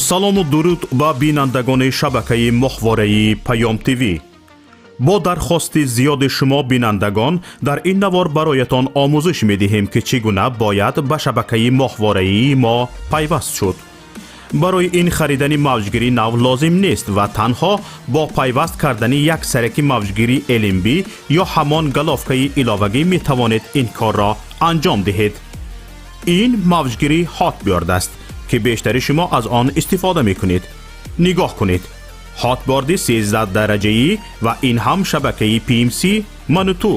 салому дуруд ба бинандагони шабакаи моҳвораи Паём ТВ. бо дархости зиёди шумо бинандагон дар ин навор бароятон омӯзиш медиҳем ки чӣ гуна бояд ба шабакаи моҳвораии мо пайваст шуд. барои ин харидани мавҷгири нав лозим нест ва танҳо бо пайваст кардани як сараки мавҷгири LMB ё ҳамон галовкаи иловагӣ метавонед ин корро анҷом диҳед. ин мавҷгири ҳотбёрд аст ки бештари шумо аз он истифода мекунед. нигоҳ кунед. ҳотборди 13 дараҷаӣ ва ин ҳам шабакаи PMC Manutу.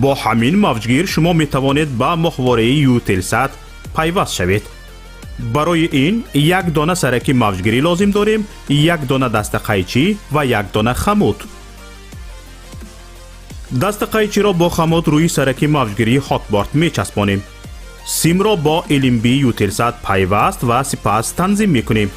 бо ҳамин мавҷгир шумо метавонед ба моҳвораи Eutelsat пайваст шавед. барои ин як дона сараки мавҷгирӣ лозим дорем, як дона дастақайчӣ ва як дона хамут. дастақайчиро бо хамут рӯи сараки мавҷгирии ҳотборд мечаспонем. симро бо LMB Eutelsat пайваст ва сипас танзим мекунем.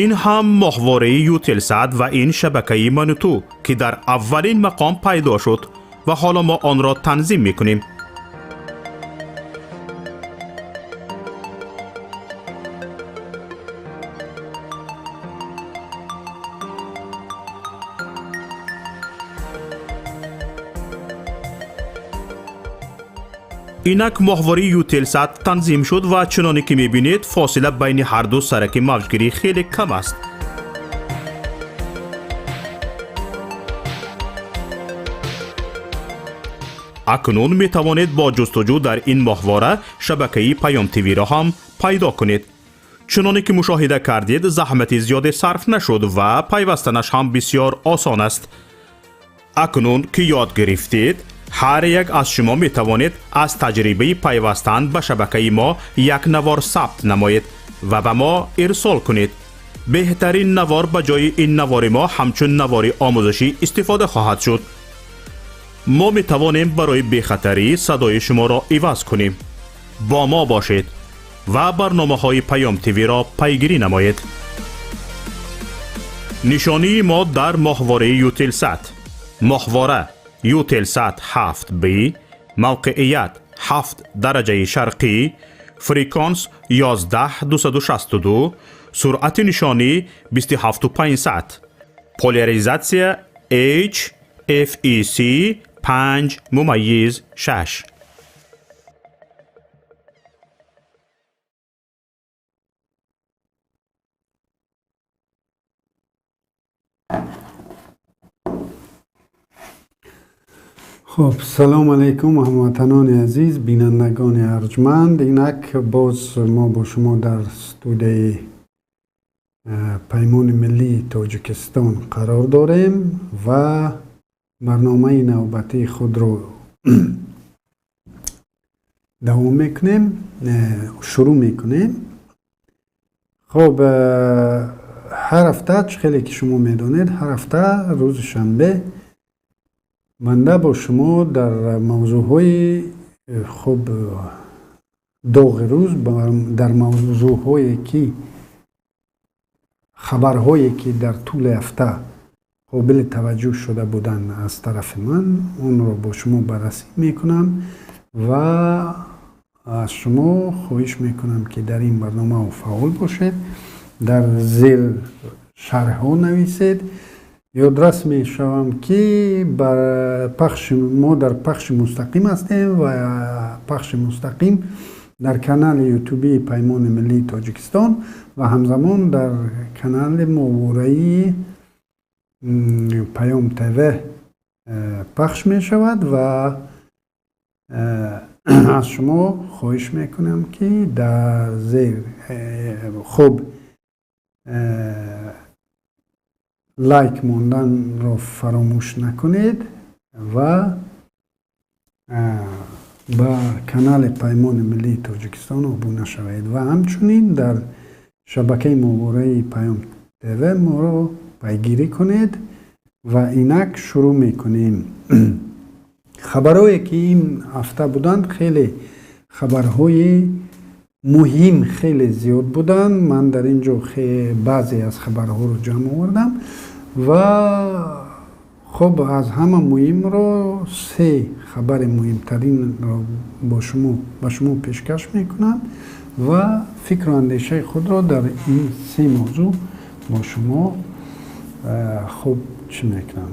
ин ҳам моҳвораи Eutelsat ва ин шабакаи Manutу ки дар аввалин мақом пайдо шуд ва ҳоло мо онро танзим мекунем. инак моҳвораи Eutelsat танзим шуд ва чуноне ки мебинед фосила байни ҳарду сараки мавҷгирӣ хеле кам аст. акнун метавонед бо ҷустуҷӯ дар ин моҳвора шабакаи Паём ТВ-ро ҳам пайдо кунед. чуноне ки мушоҳида кардед, заҳмати зиёде сарф нашуд ва пайвастанаш ҳам бисёр осон аст. акнун ки ёд гирифтед, ҳар як аз шумо метавонед аз таҷрибаи пайвастан ба шабакаи мо як навор сабт намоед ва ба мо ирсол кунед. беҳтарин навор ба ҷои ин навори мо ҳамчун навори омӯзишӣ истифода хоҳад шуд. мо метавонем барои бехатарӣ садои шуморо иваз кунем. бо мо бошед ва барномаҳои Паём ТВ-ро пайгирӣ намоед. нишонии мо дар моҳвораи Eutelsat. моҳвора Eutelsat 7B، мавқеият 7 дараҷаи шарқӣ، фреконс 11262, суръати нишонӣ 27500, поляризатсия HFEC 5/6. خب سلام علیکم هموطنان عزیز، بینندگان ارجمند. اینک باز ما با شما در استودیو پیمان ملی تاجیکستان قرار داریم و برنامه نوبتی خود رو دوام میکنیم، شروع میکنیم. خب هر هفته خیلی که شما میدونید هر هفته روز شنبه بنده با شما در موضوعهای خوب داغ روز، در موضوعهایی که خبرهایی که در طول هفته قابل توجه شده بودن از طرف من، اون رو با شما بررسی میکنم و از شما خواهش میکنم که در این برنامه فعال باشید، در زیر شرح ها نویسید. یادرس می شوم که بر پخش ما در پخش مستقیم هستیم و پخش مستقیم در کانال یوتیوبی پیمان ملی تاجیکستان و همزمان در کانال موقعی پیام تیوی پخش می شود و از شما خواهش می کنم که در زیر خوب لایک موندن رو فراموش نکنید و با کانال پیمان ملی تاجیکستان ابونه شوید و همچنین در شبکه موقعی پیام تیوی ما رو پیگیری کنید و اینک شروع میکنیم. خبرهایی که این هفته بودند خیلی خبرهای مهم خیلی زیاد بودن. من در اینجا بعضی از خبرها رو جمع آوردم و خب از همه مهم رو 3 خبر مهمترین رو با شما پیشکش میکنم و فکر و اندیشه خود را در این 3 موضوع با شما خوب چی میکنم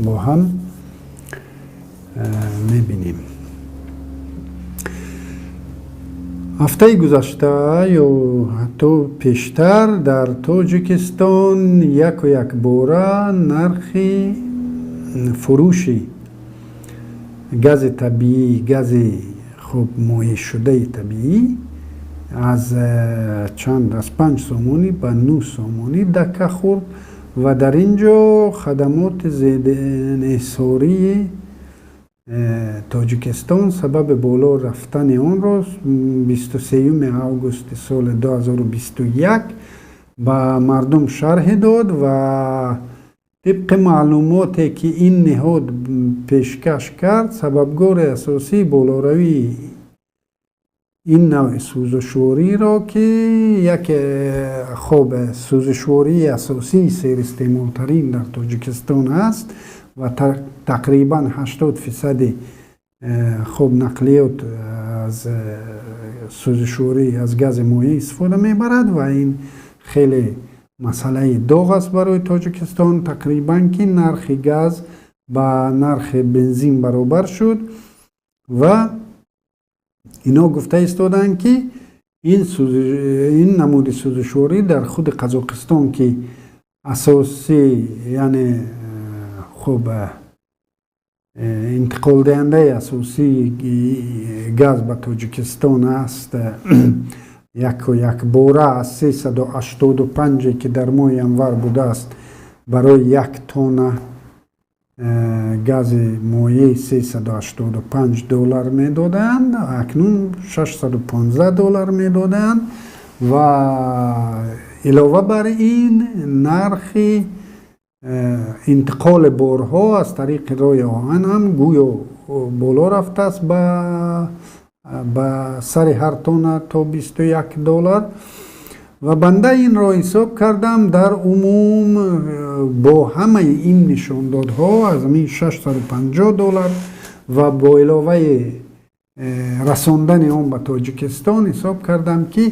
با هم میبینیم. هفته گذشته یا حتی پیشتر در تاجیکستان یک باره نرخ فروشی گاز طبیعی، گاز خوب مایع شده طبیعی از 5 سومونی به 9 سومونی دکه خورد و در اینجا خدمات ضد انحصاری تاجیکستان سبب بالا رفتن آن را 23 آگوست سال 2021 به مردم شرح داد و طبق معلوماتی که این نهاد پیشکش کرد سببگار اساسی بالاروی این نوع سوزشواری را که یک خوب سوزشواری اساسی سیر استعمال ترین در تاجیکستان است و تقریبا 80% خوب نقلیات از سوزشواری از گاز مایع استفاده میبرد و این خیلی مسئله داغ است برای تاجیکستان. تقریبا که نرخ گاز با نرخ بنزین برابر شد و اینا گفته ایستادن که این نمود سوزشواری در خود قزاقستان که اساسی یعنی خوب انتقال دهنده اساسی گاز به تاجیکستان است یک باره از 385 که در ماه ینور بوده است برای 1 تن گاز مایع $385 میدادند، اکنون $615 میدادند و علاوه بر این نرخ انتقال بارها از طریق راه آهن هم گویا بالا رفته است به سر هر تن تا $21 و بنده این را حساب کردم در عموم با همه این نشاندادها از این $650 و با علاوه رساندن آن به تاجیکستان حساب کردم که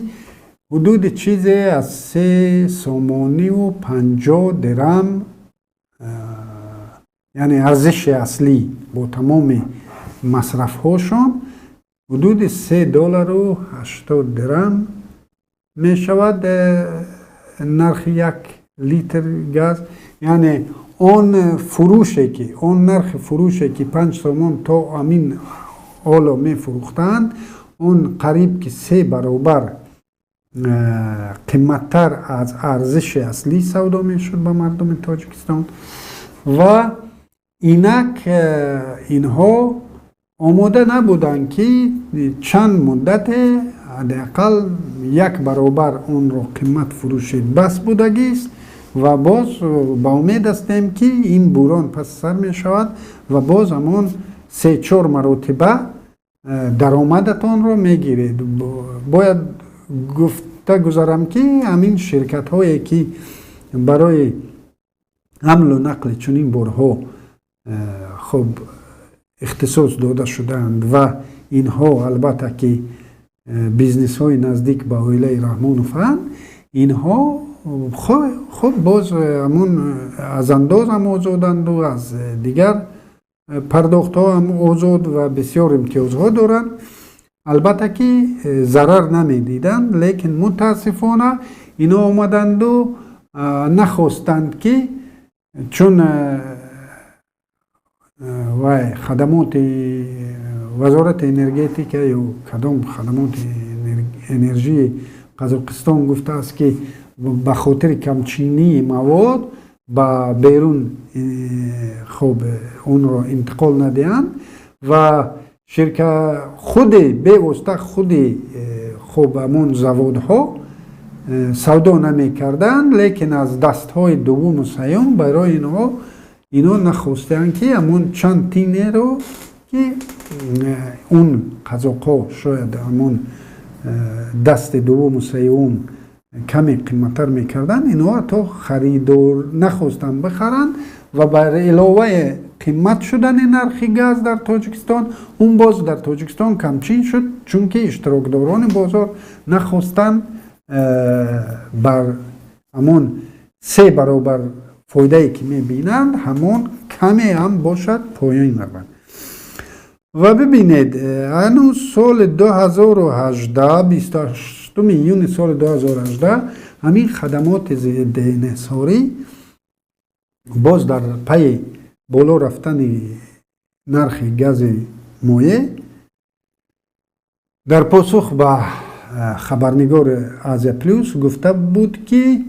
حدود چیزی از 3 سومانی و 50 درم یعنی ارزش اصلی با تمام مصرف هاشون حدود $3.80 می شود نرخ 1 لیتر گاز. یعنی اون نرخ فروشی که 5 سومون تا امین حالا می فروختند اون قریب که 3 برابر قیمتتر از ارزش اصلی سودا می شد به مردم تاجیکستان و اینک اینها آماده نبودند که چند مدت حداقل 1 برابر اون رو قیمت فروش بس بودگی است و باز با امید هستیم که این بحران پس سر می شود و باز همون 3-4 مرتبه درآمدتان رو می گیرید. باید گفته گذارم که همین شرکت هایی که برای حمل و نقل چنین بارها خب اختصاص داده شدند و اینها البته که بیزنس های نزدیک به عائله رحمان و فهم اینها خب باز همون از انداز هم آزادند و از دیگر پرداخت ها هم آزاد و بسیار امتیازها دارند. البته که ضرر نمی دیدند لیکن متاسفانه اینا آمدند و نخواستند که چون خدمات وزارت انرژتیک یا کدام خدمات انرژی قزاقستان گفته است که به خاطر کمچینی مواد به بیرون خوب اون را انتقال ندهند و شرکت خود به واسطه خود خوب همون زوادها سودا نمی کردند لیکن از دست های دوم و سیوم برای اینا نخواستند که همون چند تینه رو که اون قزاق‌ها شاید همون دست دوم و سیوم کمی قیمتر میکردن، اینها تا خریدار نخواستن بخرن و بر علاوه قیمت شدن نرخ گاز در تاجیکستان، اون باز در تاجیکستان کمچین شد، چون که اشتراکداران بازار نخواستن بر همون 3 برابر فایده‌ای که میبینند همون کمی هم باشد پایین روند. و ببینید هنوز سال 2018 28 یونی سال 2018 همین خدمات ضد انحصاری باز در پی بالا رفتن نرخ گاز مایع در پاسخ به خبرنگار آزیا پلوس گفته بود که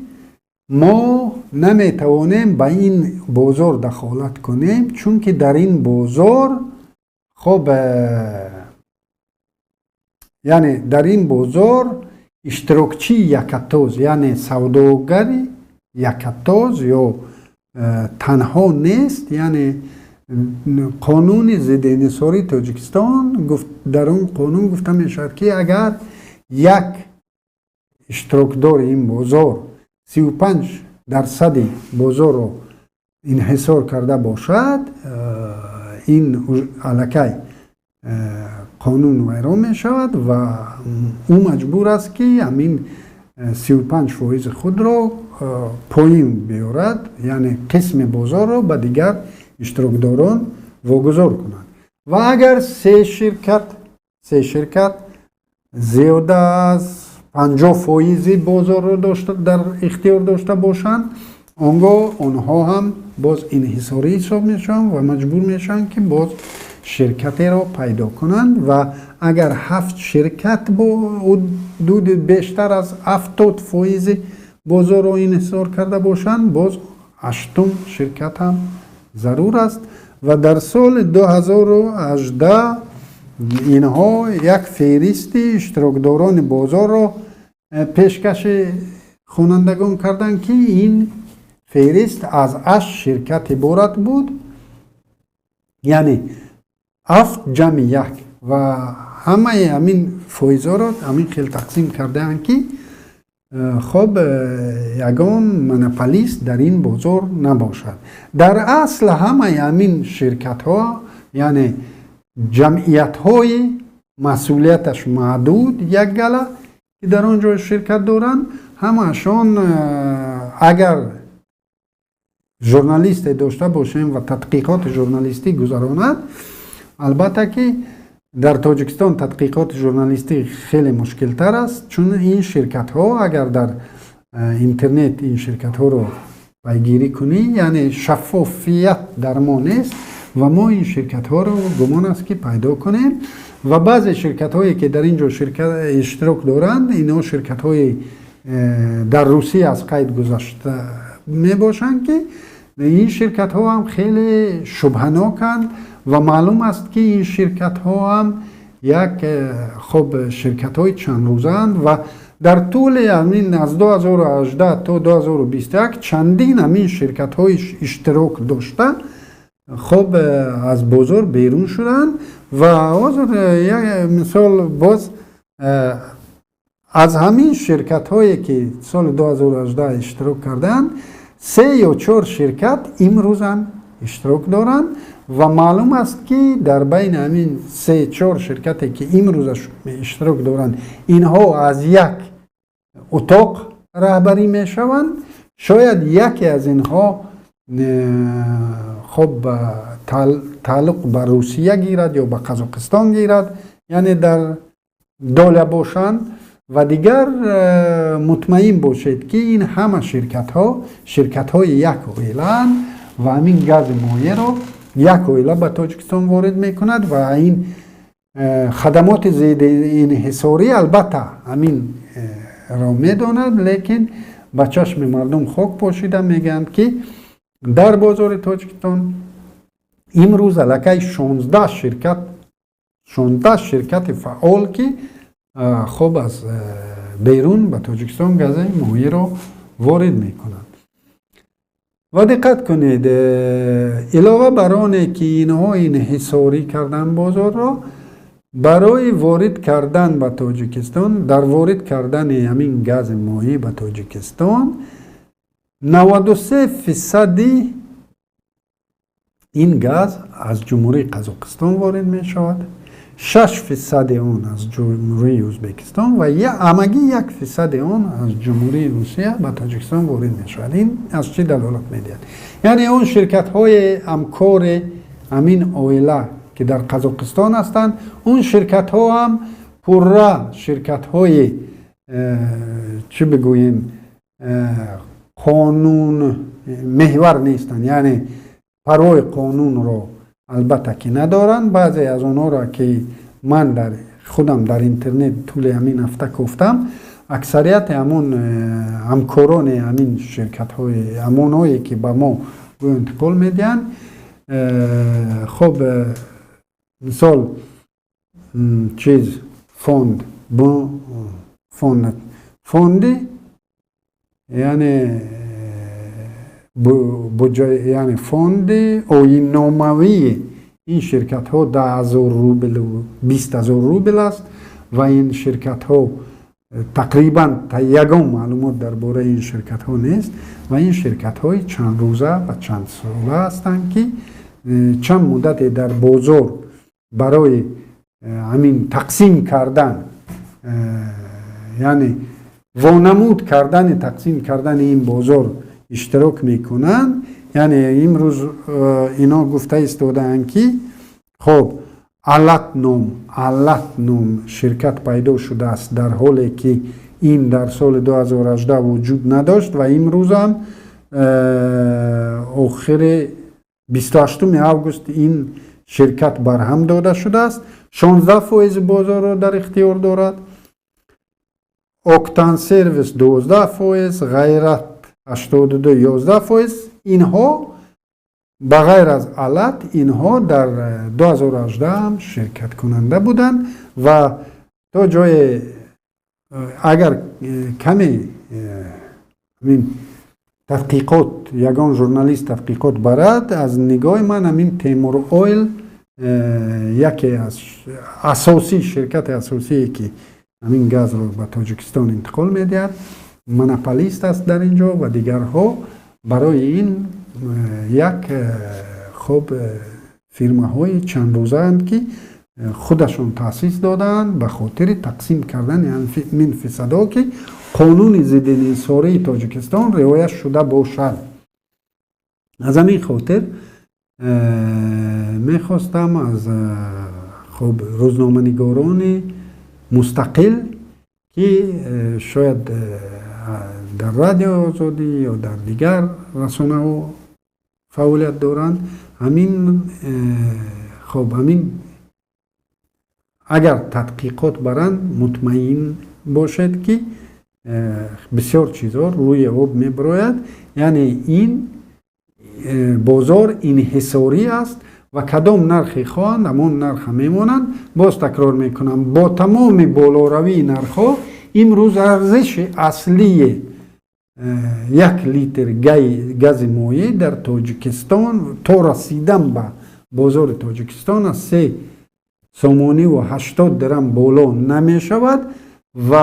ما نمیتوانیم به این بازار دخالت کنیم، چون که در این بازار خب یعنی در این بازار اشتراکچی یکتاز یعنی سوداگری یکتاز یا تنها نیست. یعنی قانون ضد انحصاری تاجیکستان گفت، در اون قانون گفته می شود که اگر یک اشتراکدار این بازار 35% بازار رو انحصار کرده باشد، این الکی قانون ویران می شود و او مجبور است که همین 35% خود را پایین بیارد، یعنی قسم بازار را به دیگر اشتراکداران واگذار کنند. و اگر 3 شرکت زیاده از 50% بازار را در اختیار داشته باشند، آنها هم باز انحصاری حساب میشن و مجبور میشن که باز شرکتی را پیدا کنند. و اگر 7 شرکت با حدود بیشتر از 70% بازار را انحصار کرده باشند، باز 8م شرکت هم ضرور است. و در سال 2018 اینها یک فهرست اشتراکداران بازار را پیشکش خوانندگان کردند که این فهرست از 8 شرکت عبارت بود، یعنی 7 جمع 1 و همه همین فایزا را همین خیلی تقسیم کردند که خب یگان منوپولیست در این بازار نباشد. در اصل همه همین شرکت ها یعنی جمعیت های مسئولیتش محدود یک گله که در آنجا شرکت دارند، همهشان اگر ژورنالیست داشته باشیم و تحقیقات ژورنالیستی گذراند، البته که در تاجیکستان تحقیقات ژورنالیستی خیلی مشکل تر است، چون این شرکت ها اگر در اینترنت این شرکت ها رو پیگیری کنی، یعنی شفافیت در ما نیست و ما این شرکت ها رو گمان است که پیدا کنیم. و بعضی شرکت هایی که در اینجا اشتراک دارند، اینا شرکت های در روسیه از قید گذاشته می باشند که این شرکت ها هم خیلی شبهناکند و معلوم است که این شرکت ها هم یک خب شرکت های چند روزند و در طول همین از 2018 تا 2021 چندین همین شرکت های اشتراک داشته خب از بازار بیرون شدن. و یک مثال باز از همین شرکت هایی که سال 2018 اشتراک کردن 3 یا 4 شرکت امروز هم اشتراک دارند و معلوم است که در بین همین 3-4 شرکتی که امروز اشتراک دارند اینها از یک اتاق رهبری می شوند. شاید یکی از اینها خب تعلق به روسیه گیرد یا به قزاقستان گیرد، یعنی در دوله باشند و دیگر مطمئن باشید که این همه شرکت های یک عائله و همین گاز مایع را یک عائله به تاجیکستان وارد می کند و این خدمات ضد انحصاری البته همین را می داند، لیکن به چشم مردم خاک پاشیده میگند که در بازار تاجیکستان امروز الکی 16 شرکت فعال که خب از بیرون به تاجیکستان گاز مایع را وارد می کنند. و دقت کنید علاوه بر آنه که اینها انحصاری کردن بازار را، برای وارد کردن به تاجیکستان، در وارد کردن همین گاز مایع به تاجیکستان 93% این گاز از جمهوری قزاقستان وارد می شود، 6% آن از جمهوری ازبکستان و همگی 1% آن از جمهوری روسیه به تاجیکستان وارد می شود. این از چه دلالت می دهد؟ یعنی اون شرکت های همکار همین اویلا که در قزاقستان هستند، اون شرکت ها هم پورا شرکت های چه بگوییم قانون محور نیستند، یعنی پروای قانون رو البته که ندارن. بعضی از اونها را که من در خودم در اینترنت طول همین هفته گفتم، اکثریت همون همکاران همین شرکت های همون هایی که به ما انتقال میدن، خب مثال چیز فوندی یعنی یعنی فوند آیین ناموی این شرکت ها 10,000 روبل و 20,000 روبل است و این شرکت ها تقریبا یگان معلومات درباره این شرکت ها نیست و این شرکت های چند روزه و چند ساله هستند که چند مدت در بازار برای همین تقسیم کردن، یعنی وانمود کردن تقسیم کردن این بازار اشتراک میکنن. یعنی امروز اینا گفته ایستادن که خب علت نام شرکت پیدا شده است، در حالی که این در سال 2018 وجود نداشت و امروز هم آخر 28 آگوست این شرکت برهم داده شده است. 16% بازار را در اختیار دارد. اوکتان سرویس 12%، غیرت 82 11%. اینها بغیر از علت اینها در 2018 هم شرکت کننده بودند و تا جای اگر کمی تحقیقات یگان ژورنالیست تحقیقات برد، از نگاه من همین تیمور اویل یکی از اساسی شرکت اساسی که همین گاز رو به تاجیکستان انتقال میدهد مونوپولیست است در اینجا و دیگرها برای این یک خب فیرماهای چند روزه اند که خودشون تأسیس دادن به خاطر تقسیم کردن من فیصدا که قانون ضد انحصاری تاجیکستان رعایت شده باشد. از همین خاطر میخواستم از خب روزنامه‌نگاران مستقل که شاید در رادیو آزادی یا در دیگر رسانه ها فعالیت دارند، همین خب همین اگر تحقیقات برند مطمئن باشد که بسیار چیزا روی آب میبراید. یعنی این بازار انحصاری است و کدام نرخی خواهند همون نرخ میمونند. باز تکرار میکنم با تمام بالاروی نرخ ها امروز ارزش اصلی 1 لیتر گاز مایع در تاجیکستان تا رسیدن به بازار تاجیکستان از 3 سومانی و 80 درم بالا نمی شود و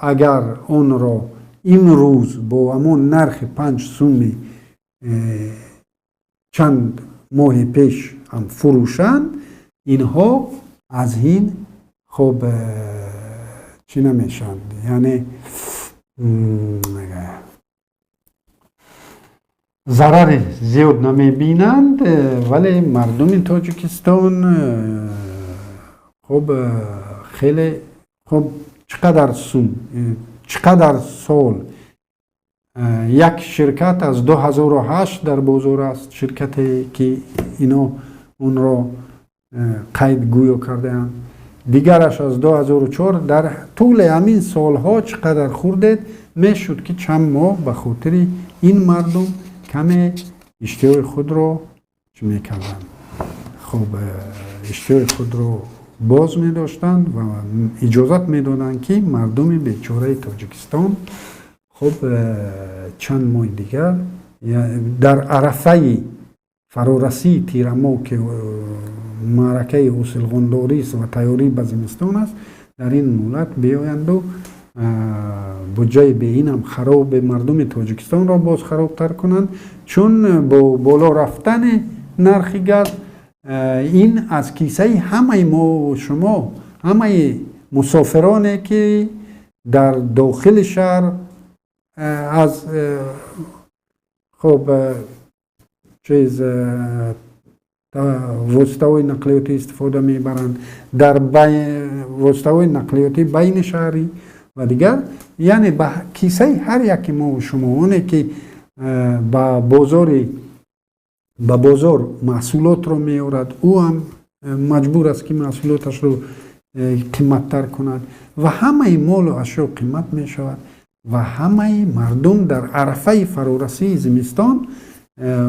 اگر اون را امروز با همون نرخ 5 سوم چند ماه پیش هم فروشند، اینها از این خب چی نمیشند، یعنی ضرر زیاد نمی بینند. ولی مردم تاجیکستان خب خیلی خب چقدر سال یک شرکت از 2008 در بازار است، شرکتی که اینا اون را قید گویا کرده اند، دیگرش از 2004. در طول همین سالها چقدر خورده میشد که چند ماه به خاطر این مردم کمی اشتیاق خود را چه میکردن، خب اشتیاق خود را باز می داشتند و اجازت می دادند که مردم بیچاره تاجیکستان خب چند ماه دیگر در عرفه فرارسی تیر ماه که معرکه حاصلخونداری است و تیاری به زمستان است. در این مولت بیایند و بودجه به این هم خراب مردم تاجیکستان را باز خرابتر کنند، چون با بالا رفتن نرخ گاز این از کیسه همه ما و شما، همه مسافرانی که در داخل شهر از خب چیز واسطه‌های نقلیاتی استفاده میبرند، در واسطه‌های نقلیاتی بین شهری و دیگر، یعنی به کیسه هر یک ما و شما اونه که به بازار محصولات رو میارد، او هم مجبور است که محصولاتش رو قیمت تر کند و همه مال و اشیا قیمت می شود و همه مردم در عرفه فرارسی زمستان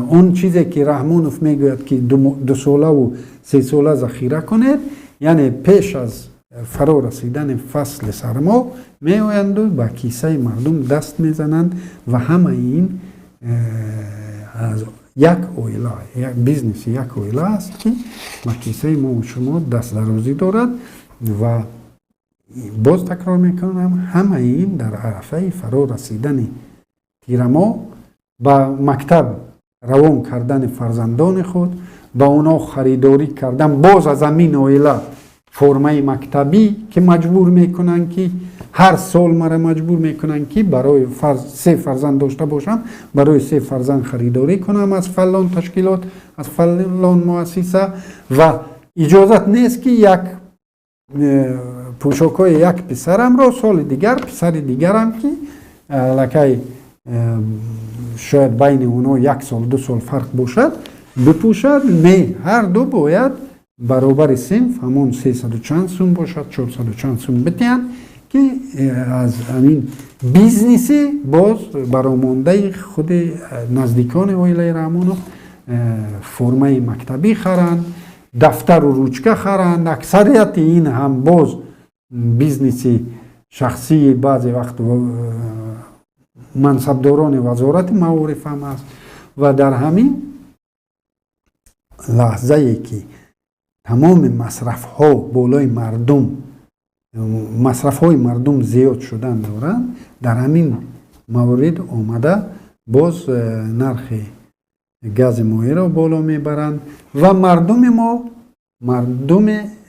اون چیزی که رحمانوف میگوید که 2 ساله و 3 ساله ذخیره کنید، یعنی پیش از فرا رسیدن فصل سرما می آیند و به کیسه مردم دست میزنند و همه این از یک اویلا، یک بیزنس یک اویلا است که به کیسه ما و شما دست درازی دارد و باز تکرار میکنم همه این در عرفه فرا رسیدن تیرما به مکتب روان کردن فرزندان خود، با اونا خریداری کردن باز از همین اویلا فرمه مکتبی که مجبور میکنن که هر سال مرا مجبور میکنن که برای 3 فرزند داشته باشم، برای 3 فرزند خریداری کنم از فلان تشکیلات، از فلان مؤسسه و اجازت نیست که یک پوشاکای یک پسرم را سال دیگر پسر دیگرم که لکه شاید بین اونا 1 سال 2 سال فرق باشد بپوشد. نه، هر دو باید برابر صنف همون 300 و چند سوم باشد، 400 و چند سوم بتین که از همین بیزنسی باز برامانده خود نزدیکان اویلای رحمانوف فرمه مکتبی خرند، دفتر و روچکه خرند. اکثریت این هم باز بیزنسی شخصی بعضی وقت منصبداران وزارت معارف هم است و در همین لحظه ای که تمام مصرف ها بالای مردم، مصرف های مردم زیاد شدن دارند، در همین مورد آمده باز نرخ گاز مایع را بالا میبرند و مردم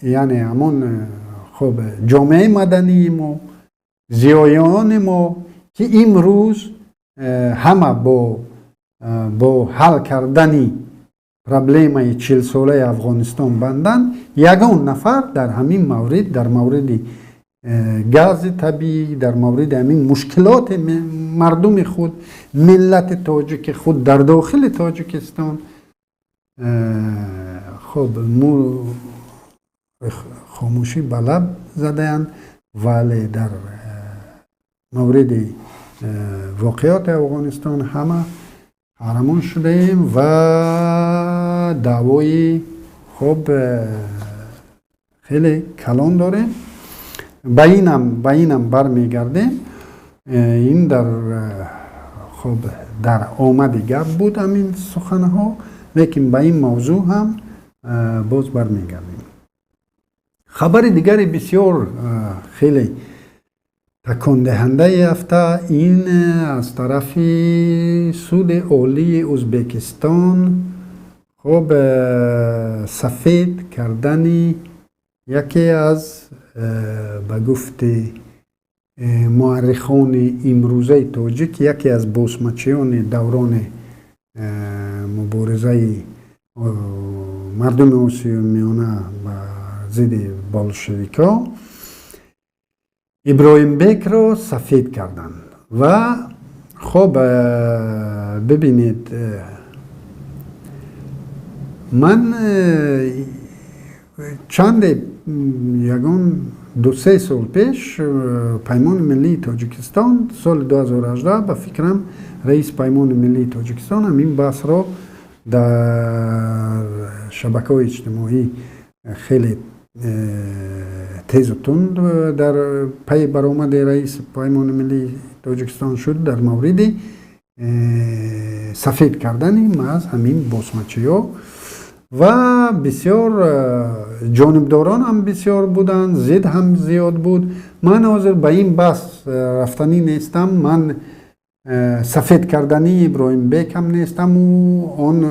یعنی همون خب جامعه مدنی ما، زیایان ما که امروز همه با حل کردن پرابلم 40 ساله افغانستان بندن، یگان نفر در همین مورد، در مورد گاز طبیعی، در مورد همین مشکلات مردم خود، ملت تاجیک خود در داخل تاجیکستان خب خاموشی به لب زدند، ولی در مورد واقعات افغانستان همه قهرمان شدیم و دعوای خب خیلی کلان داره. به اینم برمیگردیم. این در خب در آمد گپ بود همین سخنها، لیکن به این موضوع هم باز برمیگردیم. خبر دیگری بسیار خیلی تکان دهنده هفته این از طرف سود عالی ازبکستان خب سفید کردن یکی از به گفت مورخان امروزه تاجیک، یکی از بازمچیان دوران مبارزه مردم آسیا میانه با ضد بولشویکا، ابراهیم بیک را سفید کردند و خب ببینید من چند یگان 2-3 سال پیش پیمان ملی تاجیکستان سال 2018 به فکرم رئیس پیمان ملی تاجیکستان همین بحث را در شبکه‌های اجتماعی خیلی تیز و تند در پی برآمد رئیس پیمان ملی تاجیکستان شد در مورد سفید کردن از همین بازمچی‌ها و بسیار جانبداران هم بسیار بودن، ضد هم زیاد بود. من حاضر به این بحث رفتنی نیستم. من سفید کردنی ابراهیم بیک هم نیستم و آن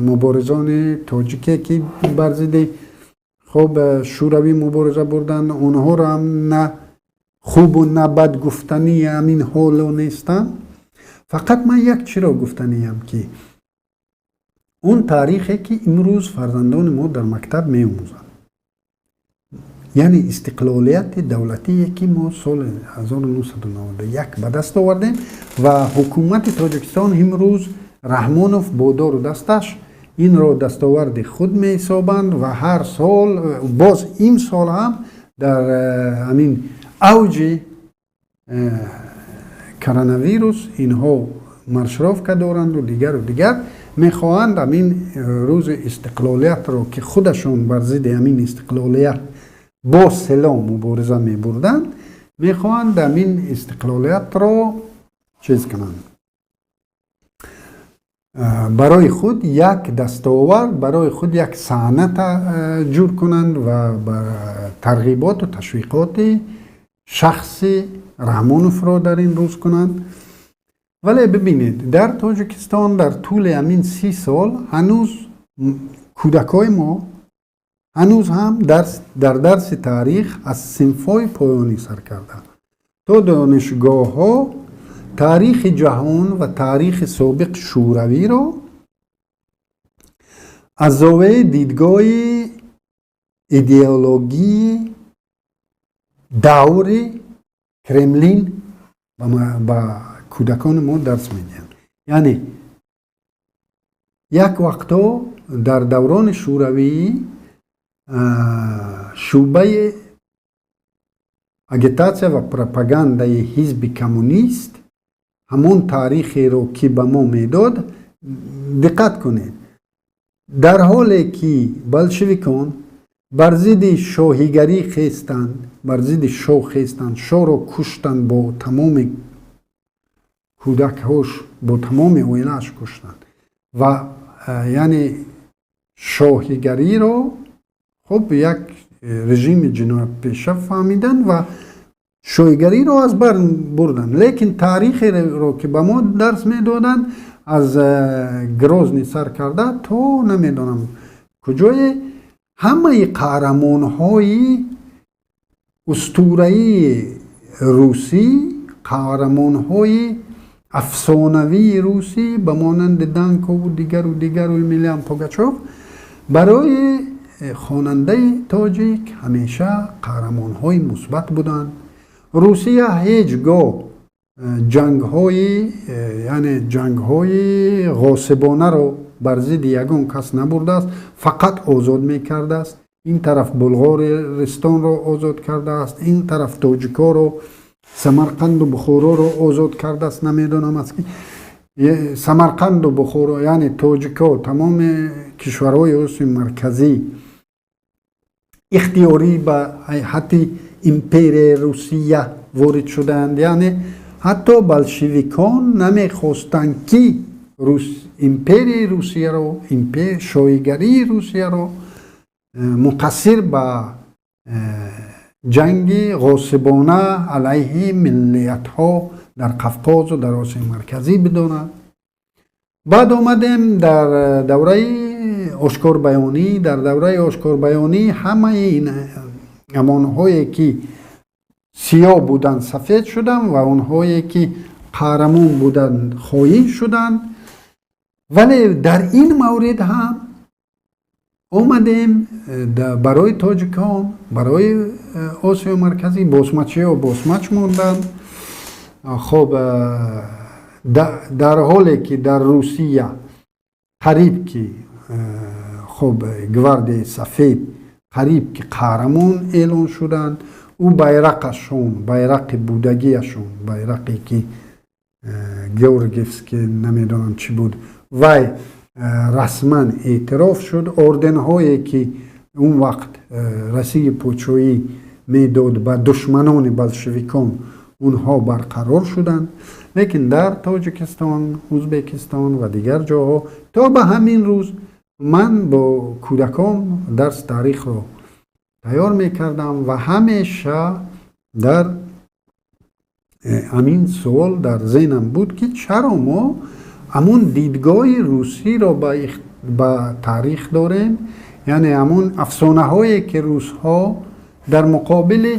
مبارزان تاجیکی که بر ضد خب شوروی مبارزه بردن، اونها را هم نه خوب و نه بد گفتنی همین حالو نیستم. فقط من یک چی را گفتنی هم که اون تاریخی که امروز فرزندان ما در مکتب می آموزند، یعنی استقلالیت دولتی که ما سال 1991 به دست آوردیم و حکومت تاجیکستان امروز رحمانوف بودا رو دستش این رو دستاورد خود می حسابند و هر سال باز این سال هم در همین اوج کرونا ویروس اینها مارشراف که دارند و دیگر میخواهند همین روز استقلالیت رو که خودشون بر ضد همین استقلالیت با سلاح مبارزه میبردند، میخواهند همین استقلالیت رو چیز کنند، برای خود یک دستاورد، برای خود یک صنعت جور کنند و بر ترغیبات و تشویقات شخص رحمانوف را در این روز کنند. ولی ببینید در تاجیکستان در طول همین 30 سال هنوز کودکای ما هنوز هم در درس تاریخ از صنف‌های پایانی سر کردن تا دانشگاه ها تاریخ جهان و تاریخ سابق شوروی را از زاویه دیدگاه ایدئولوژی دور کرملین با کودکان ما درس میدن. یعنی یک وقتا در دوران شوروی شعبه اگیتاسیا و پروپاگاندای حزب کمونیست همون تاریخی رو که به ما میداد، دقت کنید، در حالی که بلشویکان بر ضد شاهیگری خیستند، بر ضد شاه خیستند، شاه رو کشتند، با تمام کودک‌هاش با تمام اویلاش کشتند و یعنی شاهیگری رو خب یک رژیم جنایت پیشه فهمیدن و شاهیگری رو از بر بردن. لیکن تاریخ رو که به ما درس میدادن از گروزنی سر کرده تو نمیدونم کجای همه قهرمان های اسطوره‌ای روسی، قهرمان های افسانوی روسی به مانند دانکو و دیگر و میلیان پوگاچوف برای خواننده تاجیک همیشه قهرمان های مثبت بودند. روسیه هیچگاه جنگ های غاصبانه رو بر ضد یگان کس نبرده است، فقط آزاد میکرده است. این طرف بلغارستان رو آزاد کرده است، این طرف تاجیکا رو، سمرقند و بخارا رو آزاد کرده است. نمیدونم از که سمرقند و بخارا یعنی تاجیکا تمام کشورهای روسیه مرکزی اختیاری به هیئت امپیر روسیه وارد شدند. یعنی حتی بلشویکان نمیخواستند که امپیر روسیه رو، امپیر شاهیگری روسیه رو مقصر به جنگ غاصبانه علیه ملیت ها در قفقاز و در آسیا مرکزی بدانند. بعد آمدیم در دوره آشکار بیانی. در دوره آشکار بیانی همه این امانهایی که سیاه بودن سفید شدن و اونهایی که قهرمان بودن خائن شدن. ولی در این مورد هم آمدیم برای تاجیکان، برای آسیا مرکزی باسمچی ها باسمچ موندن. خب در حالی که در روسیه قریب که خب گوارد سفید قریب که قهرمان اعلان شدند، او بیرقشون، بیرق بودگیشون، بیرقی که گیورگیفسکی نمیدونم چی بود و رسما اعتراف شد. اردن هایی که اون وقت رسی پوچویی میداد به دشمنان بلشویکان اونها برقرار شدند. لیکن در تاجیکستان، ازبکستان و دیگر جاها تا به همین روز من با کودکان درس تاریخ رو تیار میکردم و همیشه در همین سوال در ذهنم بود که چرا ما همون دیدگاه روسی رو با تاریخ داریم، یعنی همون افسانه هایی که روس ها در مقابل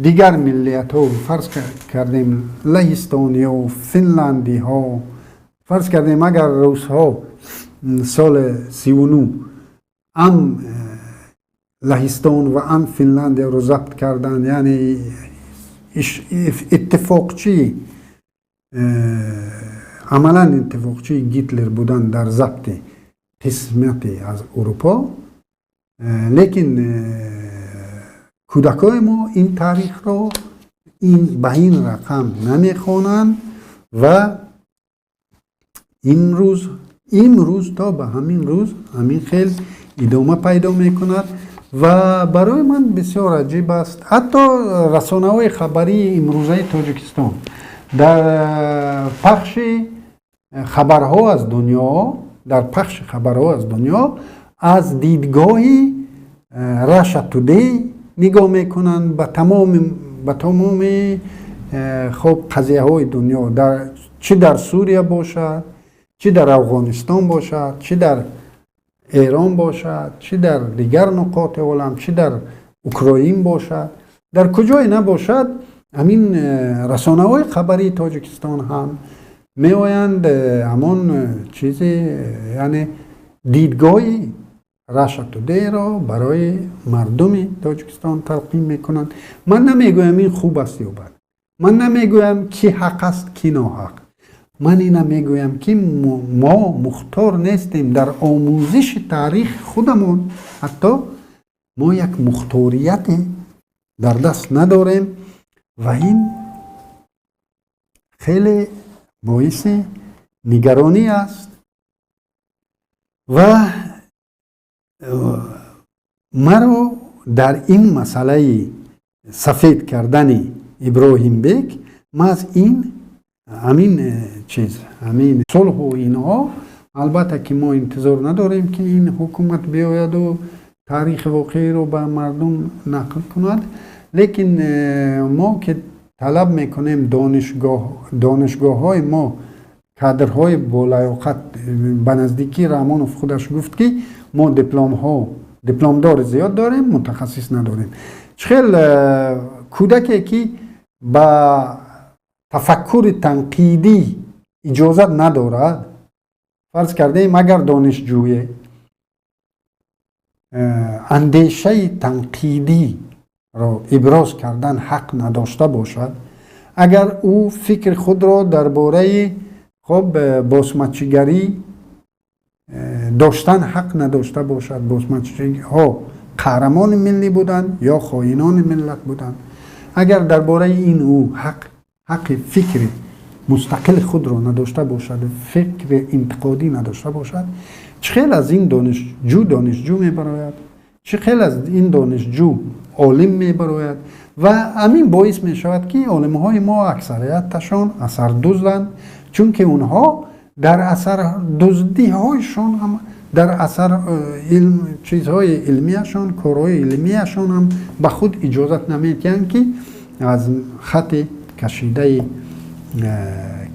دیگر ملیت ها، فرض کردیم لهستانی و فنلندی ها، فرض کردیم اگر روس ها سال 39 هم لهستان و هم فنلندی رو ضبط کردن، یعنی اتفاقچی عملا اتفاقچی گیتلر بودن در ضبط قسمت از اروپا، لیکن کودکای ما این تاریخ رو به این رقم نمیخوانند و امروز تا به همین روز همین خیلی ادامه پیدا میکند و برای من بسیار عجیب است. حتی رسانه‌های خبری امروزه تاجیکستان در پخش خبرها از دنیا از دیدگاه راشا تودی نگاه میکنند به تمام خب قضیه های دنیا، چه در سوریه باشد، چه در افغانستان باشد، چه در ایران باشد، چه در دیگر نقاط عالم، چه در اوکراین باشد، در کجای نباشد، همین رسانه های خبری تاجیکستان هم می آیند همون چیزی، یعنی دیدگاه راشا تودی را برای مردم تاجیکستان تلقین میکنند. من نمیگویم این خوب است یا بد، من نمیگویم کی حق است کی ناحق، من اینا میگویم که ما مختار نیستیم در آموزش تاریخ خودمون، حتی ما یک مختاریت در دست نداریم و این خیلی باعث نگرانی است. و مرا در این مسئله سفید کردن ابراهیم بیگ، ما از همین صلح و اینها، البته که ما انتظار نداریم که این حکومت بیاید و تاریخ واقعی رو به مردم نقل کند، لیکن ما که طلب میکنیم دانشگاه های ما کادرهای بالیاقت، به نزدیکی رحمانوف خودش گفت که ما دیپلمدار زیاد داریم، متخصص نداریم. خیلی کودکی که با تفکر تنقیدی اجازت ندارد، فرض کردیم اگر دانشجوی اندیشه تنقیدی را ابراز کردن حق نداشته باشد، اگر او فکر خود را درباره خب بازمچگری داشتن حق نداشته باشد، بازمچگری ها قهرمان ملی بودند یا خائنان ملت بودند، اگر درباره این او حق فکر مستقل خود را نداشته باشد، فکر انتقادی نداشته باشد، چه خیلی از این دانشجو میبراید، چه خیلی از این دانشجو عالم میبراید و همین باعث میشود که عالم های ما اکثریتشان اثر دزدند، چون که اونها در اثر دزدی هایشان هم، در اثر چیزهای علمیشان، کارهای علمیشان هم به خود اجازت نمیدن که از خط کشیده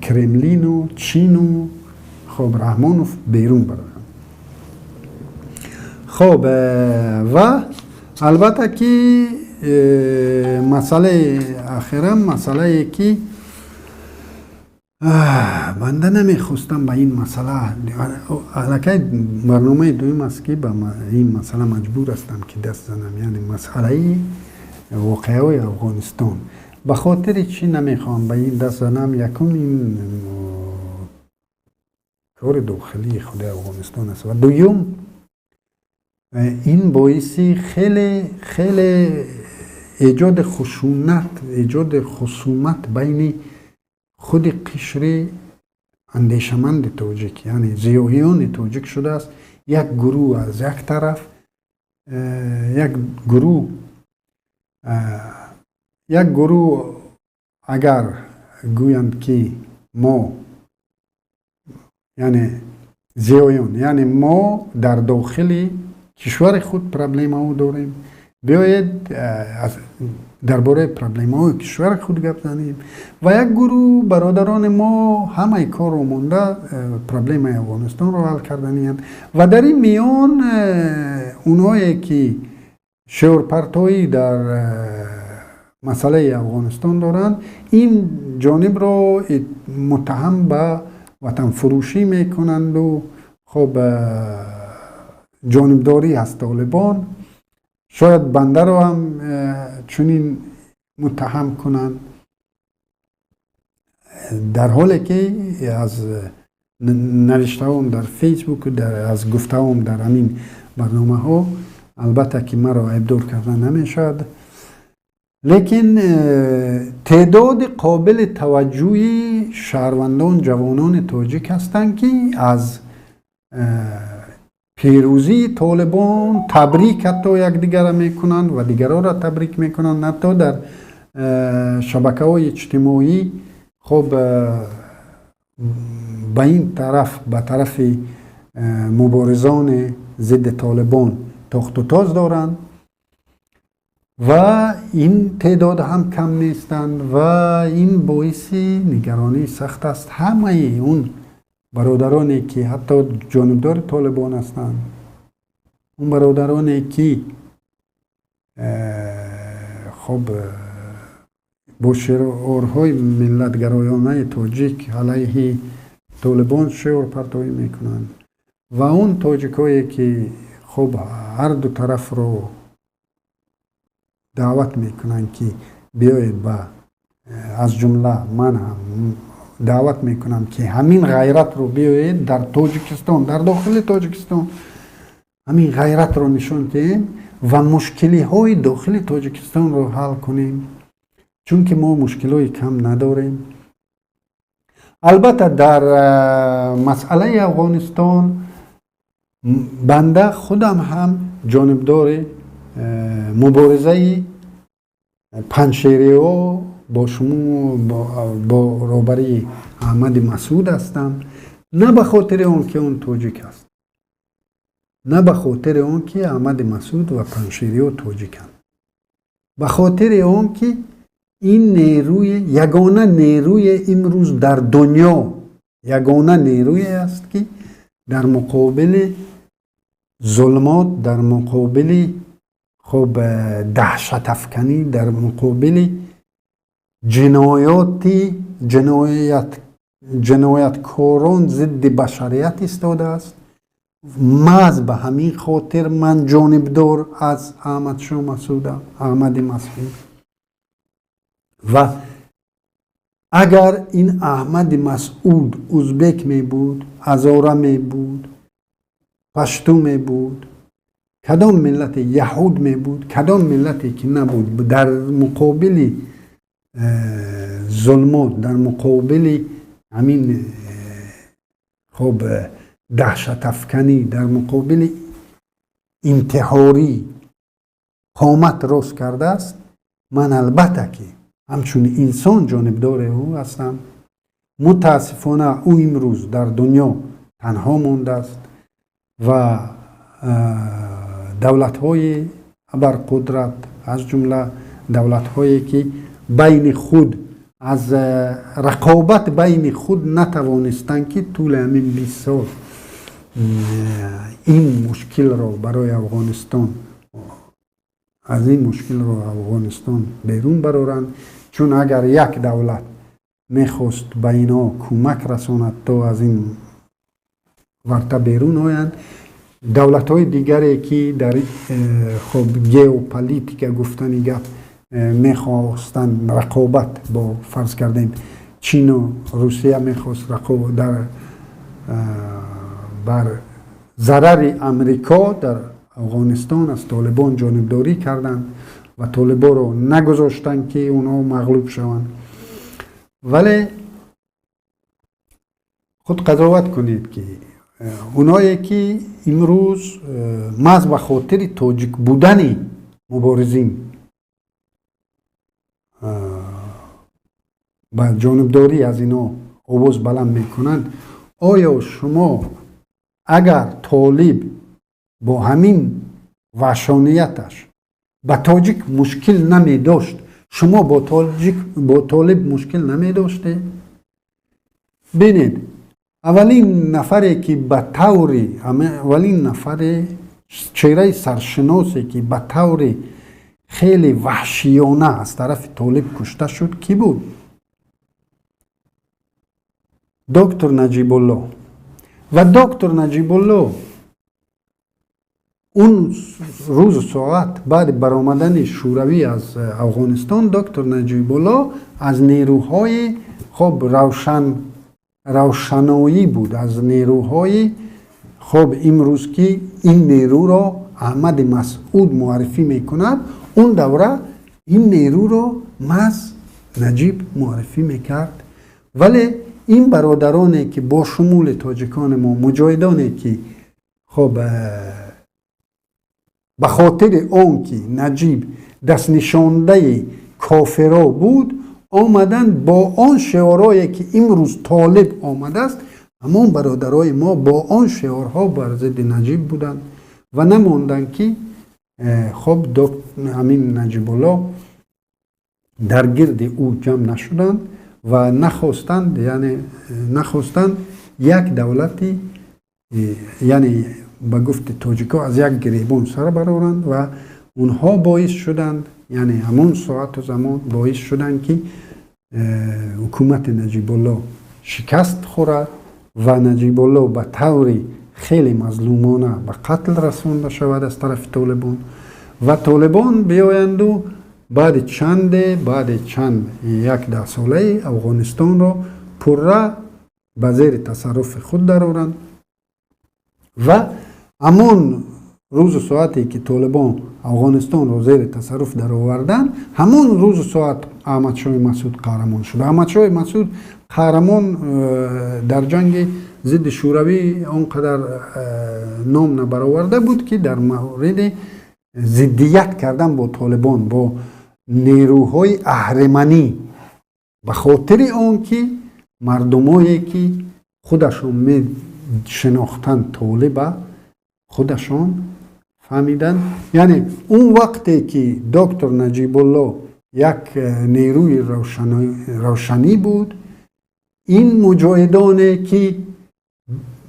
کرملین و چین و خب رحمانوف بیرون برن. خب و البته که مسئله آخرم، مسئله که بنده نمیخواستم به این مسئله، علاقه برنامه دویم است که به این مسئله مجبور هستم که دست زنم، یعنی مسئله واقعه افغانستان. به خاطر چی نمیخوام به این دست زنم؟ یکم این کار داخلی خود افغانستان است و دوم این باعثی خیلی ایجاد خشونت، ایجاد خصومت بین خود قشر اندیشمند تاجیک، یعنی زیاهیان تاجیک شده است. یک گروه از یک طرف، یک گروه اگر گویند که ما یعنی زیایان، یعنی ما در داخل کشور خود پرابلم ها داریم، بیایید درباره پرابلم های کشور خود گپ زنیم و یک گروه برادران ما همه کار رو مونده پرابلم افغانستان رو حل کردنیند و در این میان اونایی که شعور پرتایی در مسئله افغانستان دارن این جانب رو متهم به وطن فروشی میکنند و خب جانبداری از طالبان، شاید بنده رو هم چنین متهم کنند، در حالی که از نوشته هم در فیسبوک و از گفته هم در همین برنامه ها البته که مرا عیبدار کردن نمیشد، لیکن تعداد قابل توجهی شهروندان جوانان تاجیک هستند که از پیروزی طالبان تبریک حتی یکدیگر میکنند و دیگران را تبریک میکنند. حتی در شبکه های اجتماعی خب به این طرف به طرف مبارزان ضد طالبان تاخت و تاز دارند و این تعداد هم کم نیستند و این باعث نگرانی سخت است. همه اون برادرانی که حتی جانبدار طالبان هستند، اون برادرانی که خب با شعارهای ملتگرایانه تاجیک علیه طالبان شعار پرتایی میکنند و اون تاجیکایی که خب هر دو طرف رو دعوت میکنن که بیایید با از جمله من هم دعوت میکنم که همین غیرت رو بیایید در تاجیکستان، در داخل تاجیکستان همین غیرت رو نشون دهیم و مشکلی های داخل تاجیکستان رو حل کنیم، چون که ما مشکلای کم نداریم. البته در مسئله افغانستان بنده خودم هم جانبدار مبارزه پنجشیری ها با شما با رابری احمد مسعود هستم، نه به خاطر اون که اون تاجیک است، نه به خاطر اون که احمد مسعود و پنجشیری ها تاجیکند، به خاطر اون که این نیروی یگانه نیروی امروز در دنیا، یگانه نیروی است که در مقابل ظلمات، در مقابل خب دهشت افکنی، در مقابل جنایتکاران ضد بشریت ایستاده است. محض به همین خاطر من جانبدار از احمد مسعود و اگر این احمد مسعود ازبک می بود، هزاره می بود، پشتو می بود، کدام ملت یهود می بود، کدام ملتی که نبود، در مقابل ظلمات، در مقابل همین خب دهشت افکنی، در مقابل انتحاری قامت راست کرده است، من البته که همچون انسان جانبدار او هستم. متاسفانه او امروز در دنیا تنها مانده است و دولت‌های ابرقدرت از جمله دولت‌هایی که بین خود از رقابت بین خود نتوانستند که طول همین 20 سال این مشکل را برای افغانستان، از این مشکل را افغانستان بیرون برارند. چون اگر یک دولت میخواست به اینا کمک رساند تا از این ورطه بیرون آیند، دولت های دیگری که در خب ژئوپلیتیک گفتنی گپ میخواستند رقابت با فرض کردیم چین و روسیه میخواست رقابت بر ضرر امریکا در افغانستان از طالبان جانبداری کردند و طالبان رو نگذاشتند که اونا مغلوب شوند. ولی خود قضاوت کنید که اونایی که امروز محض به خاطر تاجیک بودن مبارزین با جانبداری از اینا آواز بلند میکنند، آیا شما اگر طالب با همین وحشانیتش با تاجیک مشکل نمی داشت، شما با طالب مشکل نمی داشته؟ بینید، اولین نفری که به طوری اولین نفر چهره سرشناسی که به طور خیلی وحشیانه از طرف طالب کشته شد کی بود؟ دکتر نجیب الله. و دکتر نجیب الله اون روز ساعت بعد برآمدن شوروی از افغانستان، دکتر نجیب الله از نیروهای خب روشنایی بود، از نیروهای خب امروز که این نیرو را احمد مسعود معرفی میکند، اون دوره این نیرو را نجیب معرفی میکرد. ولی این برادرانی که با شمول تاجیکان ما، مجاهدانی که خب به خاطر آن که نجیب دست نشانده کافرا بود، آمدن با آن شعارهایی که امروز طالب آمده است، همون برادرای ما با آن شعارها بر ضد نجیب بودند و نماندن که خب همین نجیب الله در گرد او جمع نشدند و نخواستند یک دولتی، یعنی به گفت تاجیکا از یک گریبان سر برآورند و اونها باعث شدند، یعنی همون ساعت و زمان باعث شدند که حکومت نجیب الله شکست خورد و نجیب الله به طور خیلی مظلومانه به قتل رسانده شود از طرف طالبان و طالبان بیایند و بعد چند یک ده ساله افغانستان را پره به زیر تصرف خود درآورند. و همون روز ساعتی که طالبان افغانستان را زیر تصرف در آوردن، همون روز ساعت احمد شاه مسعود قهرمان شد. احمد شاه مسعود قهرمان در جنگ ضد شوروی آنقدر نام نبرآورده بود که در مورد ضدیت کردن با طالبان، با نیروهای اهرمنی، به خاطر آن که مردمایی که خودشون می شناختن طالب خودشان فهمیدن. یعنی اون وقتی که دکتر نجیب الله یک نیروی روشنی بود، این مجاهدانی که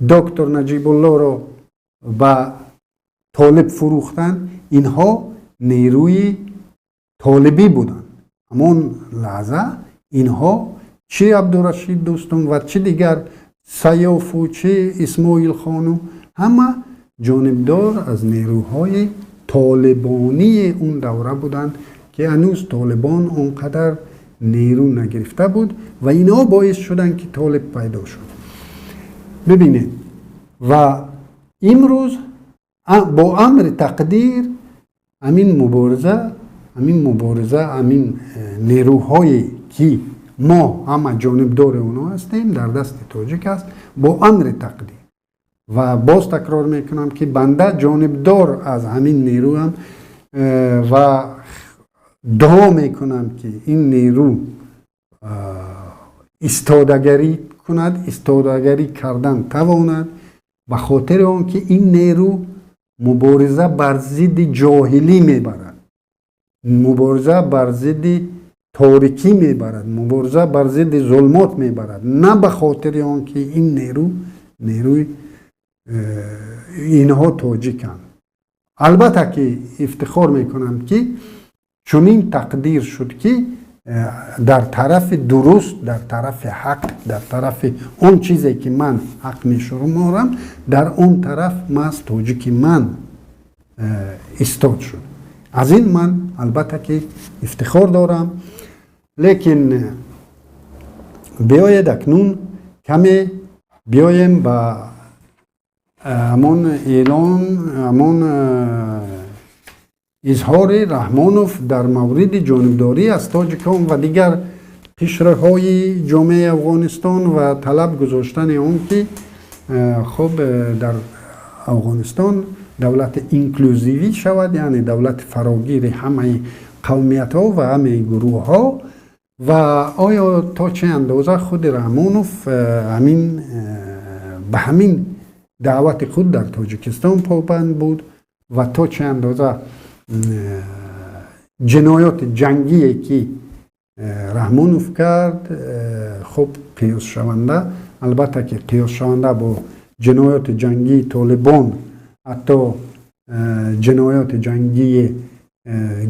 دکتر نجیب الله را به طالب فروختن، اینها نیروی طالبی بودند. همون لحظه اینها چه عبدالرشید دوستم و چه دیگر سیاف و چه اسماعیل خانو، همه جانبدار از نیروهای طالبانی اون دوره بودند که هنوز طالبان اونقدر نیرو نگرفته بود و اینا باعث شدن که طالب پیدا شد. ببینید، و امروز با امر تقدیر همین مبارزه همین نیروهایی که ما همه جانبدار اونا هستیم در دست تاجیک است با امر تقدیر. و باز تکرار میکنم که بنده جانبدار از همین نیرو هم و دعا میکنم که این نیرو استادگری کند، استادگری کردن تواند، به خاطر آن که این نیرو مبارزه بر ضد جاهلی میبرد، مبارزه بر ضد تاریکی میبرد، مبارزه بر ضد ظلمات میبرد، نه به خاطر آن که این نیروی اینها تاجیکند. البته که افتخار میکنم که چنین تقدیر شد که در طرف درست، در طرف حق، در طرف اون چیزی که من حق میشمارم، در اون طرف از تاجیک من استاد شد. از این من البته که افتخار دارم. لیکن بیاید اکنون کمی بیایم به همون اعلان، همون اظهار رحمانوف در مورد جانبداری از تاجیکان و دیگر قشرهای جامعه افغانستان و طلب گذاشتن اون که خب در افغانستان دولت اینکلوزیوی شود، یعنی دولت فراگیر همه قومیت ها و همه گروه ها. و آیا تا چه اندازه خود رحمانوف به همین دعوت خود در تاجیکستان پابند بود و تا چه اندازه جنایات جنگی که رحمانوف کرد خب قیاس شونده، البته که قیاس شونده با جنایات جنگی طالبان، حتی جنایات جنگی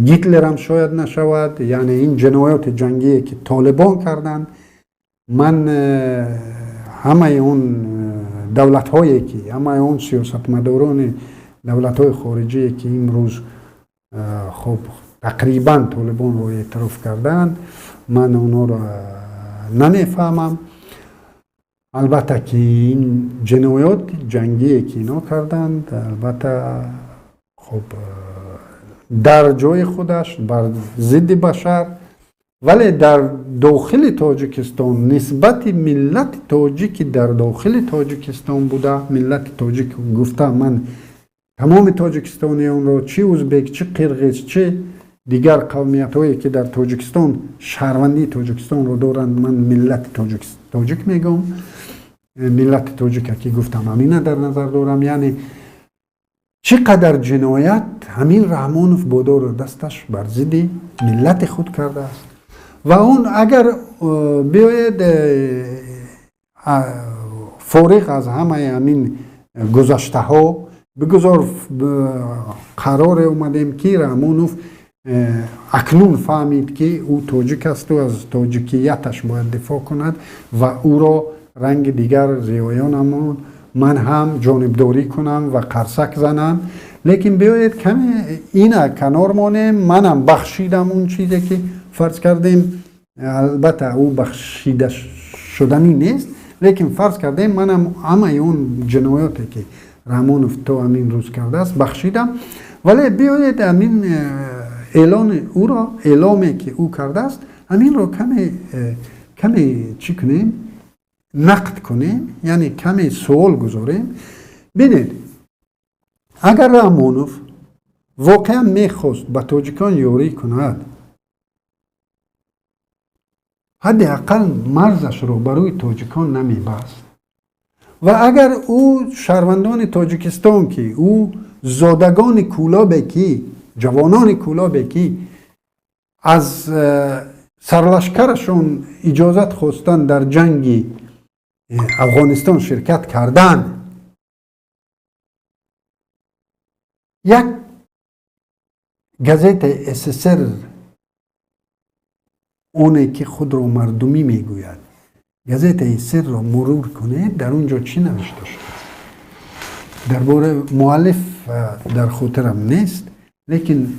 گیتلر هم شاید نشود، یعنی این جنایات جنگی که طالبان کردند، من همه اون دولت هایی که همه اون سیاستمداران دولت های خارجی که امروز خب تقریبا طالبان رو اعتراف کردند، من اونا رو نمیفهمم. البته که این جنایات جنگی که اینا کردند البته خب در جای خودش بر ضد بشر، ولی در داخل تاجیکستان نسبت ملت تاجیکی در داخل تاجیکستان بوده، ملت تاجیک گفته من تمام تاجیکستانیان رو، چه ازبک چه قرغیز چه دیگر قومیت هایی که در تاجیکستان شهروندی تاجیکستان رو دارند، من ملت تاجیک میگم، ملت تاجیک که گفتم همینه در نظر دارم. یعنی چقدر جنایت همین رحمانوف بودار دستش بر ضد ملت خود کرده است و اون اگر بیاید فارغ از همه همین گذشته ها بگذار قرار اومدیم که رحمانوف اکنون فهمید که او تاجیک است و از تاجیکیتش باید دفاع کند و او را رنگ دیگر زیایان من هم جانبداری کنم و قرصک زنم. لیکن بیاید کمی اینه کنار مانه، منم بخشیدم اون چیزی که فرض کردیم، البته او بخشیده شدنی نیست، لیکن فرض کردیم منم همه اون جنایاتی که رحمانوف تا همین روز کرده است بخشیدم. ولی بیاید همین اعلان او را، اعلامی که او کرده است، همین رو کمی چی کنیم؟ نقد کنیم، یعنی کمی سوال گذاریم. ببینید اگر رحمانوف واقعا میخواست به تاجیکان یاری کند، حداقل مرزش رو برای تاجیکان نمیبست و اگر او شهروندان تاجیکستان که او زادگان کولابه که جوانان کولابه که از سرلشکرشون اجازت خواستن در جنگ افغانستان شرکت کردن، یک گزیت SSR اونه که خود را مردمی میگوید، گزیت SSR را مرور کنه، در اونجا چی نوشته شده؟ درباره مؤلف در خاطرم نیست، لیکن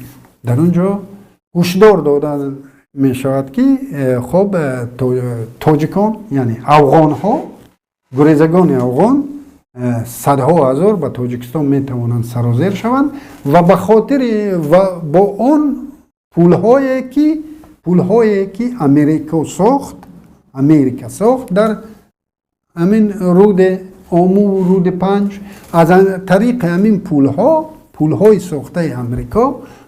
در اونجا هشدار دادن می شود که خب تاجیکان یعنی افغان ها، گریزگان افغان صدها هزار به تاجیکستان می توانند سرازیر شوند و به خاطر و با آن پولهایی که امریکا ساخت در همین رود آمو و رود پنج، از طریق همین پولهای ساخته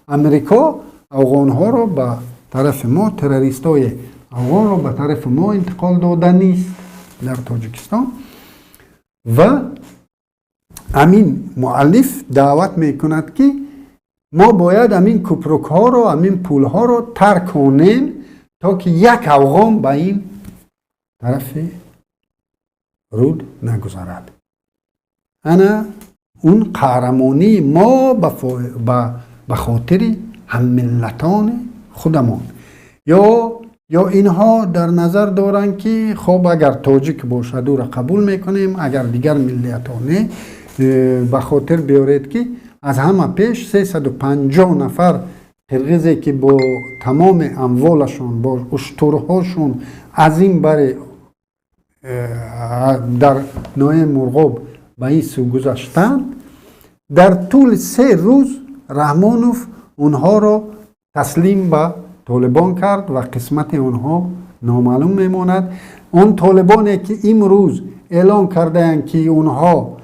امریکا افغان ها را به طرف ما، تروریست های افغان را به طرف ما انتقال داده نیست در تاجیکستان. و همین مؤلف دعوت میکند که ما باید همین کپروک ها را، همین پول ها را ترک کنیم تا که یک افغان به این طرف رود نگذارد. انا اون قهرمانی ما به خاطر هم ملتان خودمان، یا اینها در نظر دارن که خب اگر تاجیک باشد او را قبول میکنیم، اگر دیگر ملتانه به خاطر بیارید که از همه پیش 350 نفر قرغیزی که با تمام اموالشون، با اشترهاشون از این بر در ناحیه مرغاب به این سو گذشتند، در طول 3 روز رحمانوف اونها را تسلیم به طالبان کرد و قسمت اونها نامعلوم میماند. اون طالبانی که امروز اعلان کردند که اونها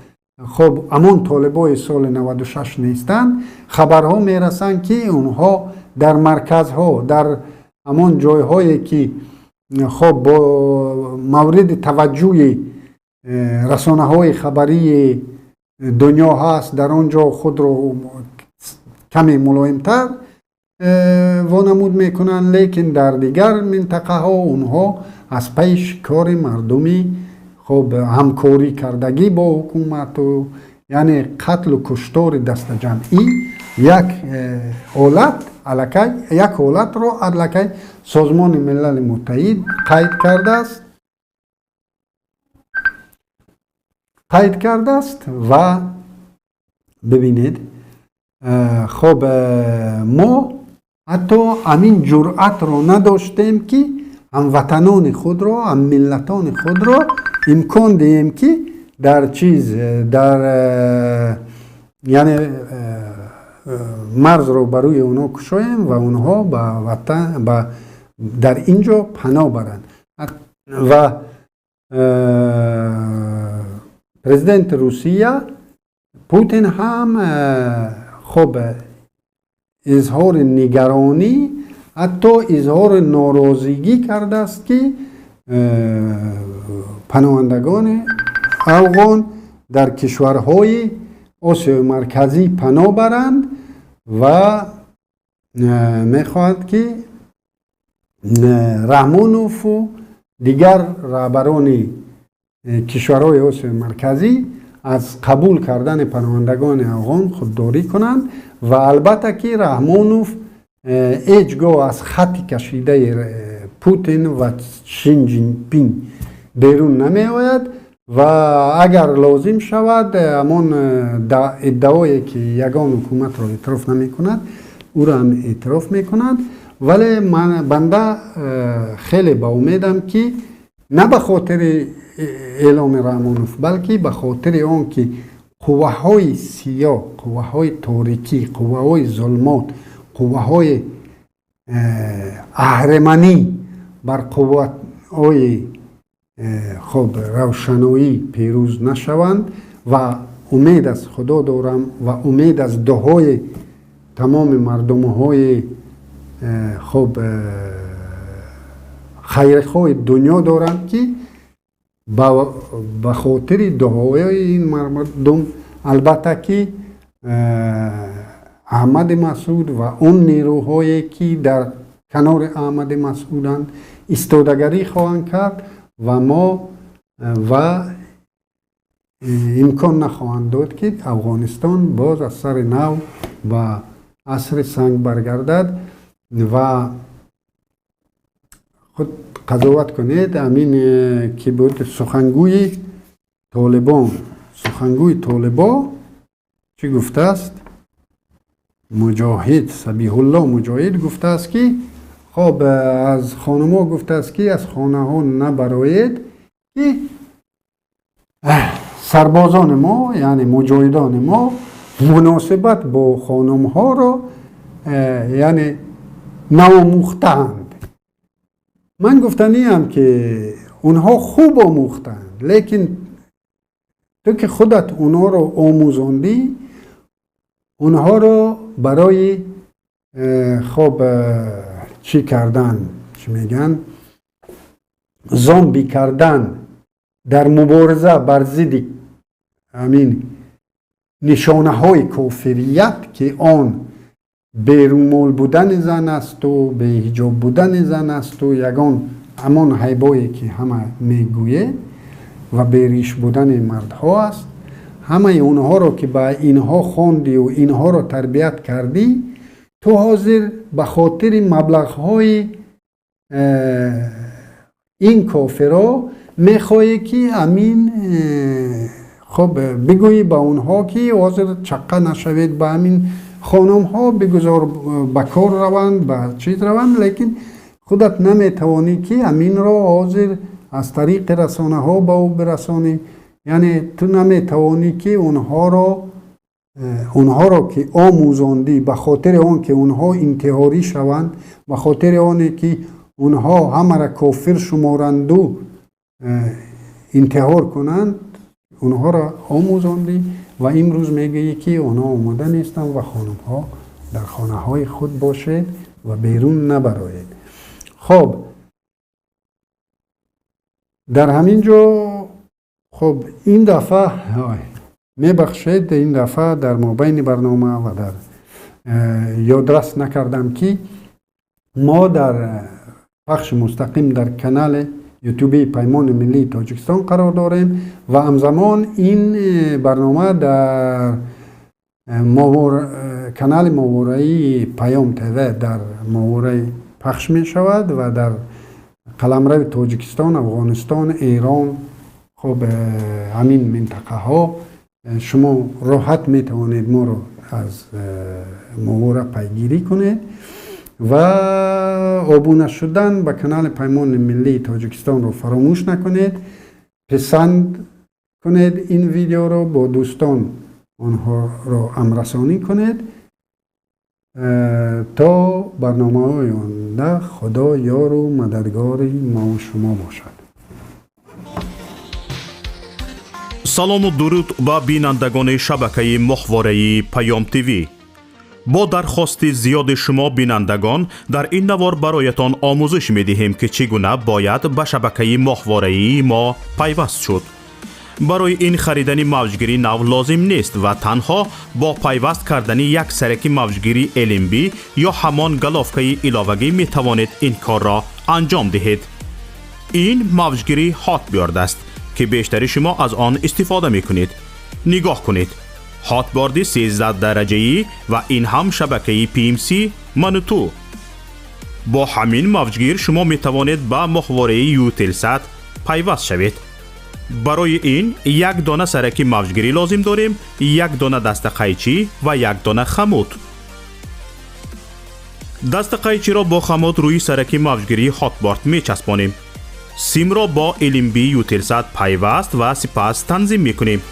خب امان طالبای سال 96 نیستند، خبرها میرسند که اونها در مرکزها، در امان جایهایی که خب با مورد توجه رسانه های خبری دنیا هست در آنجا خود رو کمی ملایمتر وانمود میکنن، لیکن در دیگر منطقه ها اونها از پیش کار مردمی خب همکاری کردگی با حکومت و یعنی قتل و کشتار دست جمعی یک حالت رو الکی سازمان ملل متحد قید کرده است و ببینید خب ما حتی همین جرأت رو نداشتیم که هموطنان خود را، هم ملتان خود را امکان دهیم که یعنی مرز رو بروی اونا کشاییم و اونها در اینجا پناه برند. و پرزیدنت روسیه پوتین هم خب اظهار نگرانی، حتی اظهار ناراضگی کرده است که پناهندگان افغان در کشورهای آسیای مرکزی پناه برند و میخواهد که رحمانوف و دیگر رهبران کشورهای آسیای مرکزی از قبول کردن پناهندگان افغان خودداری کنند و البته که رحمانوف هیچگاه از خط کشیده پوتین و شی جین پینگ بیرون نمی آید و اگر لازم شود همان ادعایی که یگان حکومت را اعتراف نمی کند او را هم اعتراف می کند. ولی بنده خیلی با امیدم که نه به خاطر اعلام رحمانوف بلکه به خاطر آن که قوه های سیاه، قوه های تاریکی، قوه های ظلمات، قوه های اهرمنی بر قوه های خب روشنایی پیروز نشوند و امید از خدا دارم و امید از دعای تمام مردم های خب خیرخواه دنیا دارم که به خاطر دعای این مردم البته که احمد مسعود و اون نیروهایی که در کنار احمد مسعودند ایستادگی خواهند کرد و ما و امکان نخواهند داد که افغانستان باز از سر نو و عصر سنگ برگردد. و خود قضاوت کنید همین که بود سخنگوی طالبان چی گفته است؟ مجاهد صبیح الله مجاهد گفته است که خب از خانه ها گفته است که از خانه ها نبرایید که سربازان ما یعنی مجاهدان ما مناسبت با خانم ها را یعنی ناموختند. من گفتنیم که اونها خوب آموختند، لیکن تو که خودت اونها رو آموزاندی، اونها رو برای خب چی کردن؟ چی میگن؟ زامبی کردن در مبارزه بر ضد همین نشانه های کافریت که آن بیرونمال بودن زن است و به حجاب بودن زن است و یگان همان حیبایی که همه میگوید و بیریش بودن مردها است. همه اونها رو که به اینها خواندی و اینها رو تربیت کردی، تو حاضر به خاطر مبلغ‌های این کافرها میخوایی که امین خب بگویی به اونها که حاضر چقه نشوید به همین خانم ها بگذار بکار روند به چیز روند، لیکن خودت نمیتوانی که امین را حاضر از طریق رسانه ها به او برسانی. یعنی تو نمیتوانی که اونها را که آموزاندی به خاطر آن که اونها انتحاری شوند، به خاطر آن که اونها همه را کافر شمارند و انتحار کنند، اونها را آموزاندی و امروز میگی که اونها آماده نیستند و خانم ها در خانه های خود باشید و بیرون نبرایید. خب در همین جا خب این دفعه میبخشید این دفعه در مابین برنامه و در یادداشت نکردم که ما در پخش مستقیم در کانال یوتیوبی پیمان ملی تاجیکستان قرار داریم و همزمان این برنامه در کانال ماورایی پیام تیوی در ماورایی پخش می شود و در قلمرو تاجیکستان، افغانستان، ایران، خب همین منطقه ها شما راحت می توانید ما رو از ماورا پیگیری کنید و آبونه شدن به کانال پیمان ملی تاجیکستان رو فراموش نکنید. پسند کنید این ویدیو رو، با دوستان آنها رو همرسانی کنید تا برنامه های آینده خدا یار و مددگاری ما و شما باشد. سلام و درود به بینندگان شبکه ماهواره پیام تیوی. با درخواست زیاد شما بینندگان در این نوار برایتان آموزش می دهیم که چگونه باید به شبکه ماهواره ما پیوست شد. برای این خریدن موجگیری نو لازم نیست و تنها با پیوست کردن یک سرک موجگیری LMB یا همان گلافکه علاوگی می توانید این کار را انجام دهید. این موجگیری هاتبیارد است که بیشتری شما از آن استفاده می کنید. نگاه کنید. هاتبارد 13 درجه‌ای و این هم شبکه PMC منوتو. با همین موجگیر شما می توانید به ماهواره یوتلسات پیوست شوید. برای این یک دانه سرک موجگیری لازم داریم، یک دانه دست قیچی و یک دانه خمود. دست قیچی را با خمود روی سرک موجگیری هاتبارد می چسبانیم. سیم را با LMB یوتلسات پیوست و سپس تنظیم می کنیم.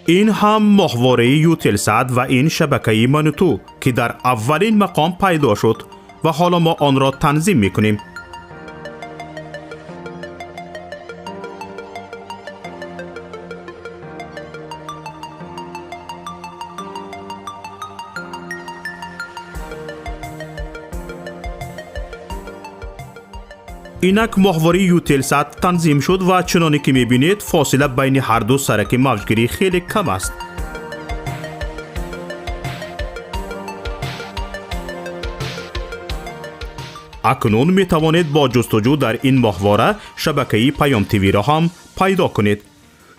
این هم ماهواره یوتلسات و این شبکه منوتو که در اولین مقام پیدا شد و حالا ما آن را تنظیم می کنیم. اینک ماهواره یوتلسات تنظیم شد و چنانی که میبینید فاصله بین هر دو سرک موجگیری خیلی کم است. اکنون میتوانید با جستجو در این ماهواره شبکه پیام تیوی را هم پیدا کنید.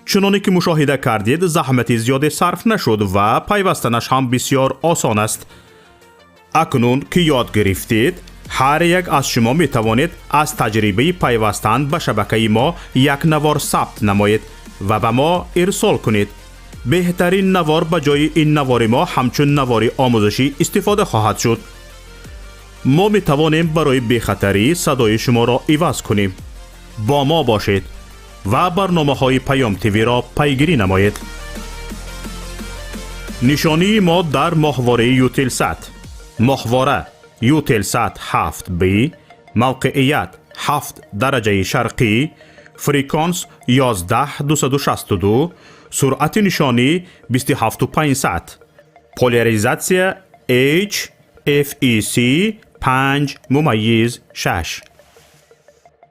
چنانی که مشاهده کردید زحمت زیاد صرف نشد و پیوستنش هم بسیار آسان است. اکنون که یاد گرفتید هر یک از شما می توانید از تجربه پیوستن به شبکه ما یک نوار ثبت نمایید و به ما ارسال کنید. بهترین نوار به جای این نوار ما همچون نوار آموزشی استفاده خواهد شد. ما می توانیم برای بی‌خطری صدای شما را عوض کنیم. با ما باشید و برنامه های پیام تیوی را پیگیری نمایید. نشانی ما در ماهواره یوتلسات. ماهواره یوتلسات 7B، موقعیت 7 درجه شرقی، فریکانس 11262، سرعت نشانی 27500، پولاریزاسیا HFEC 5:6.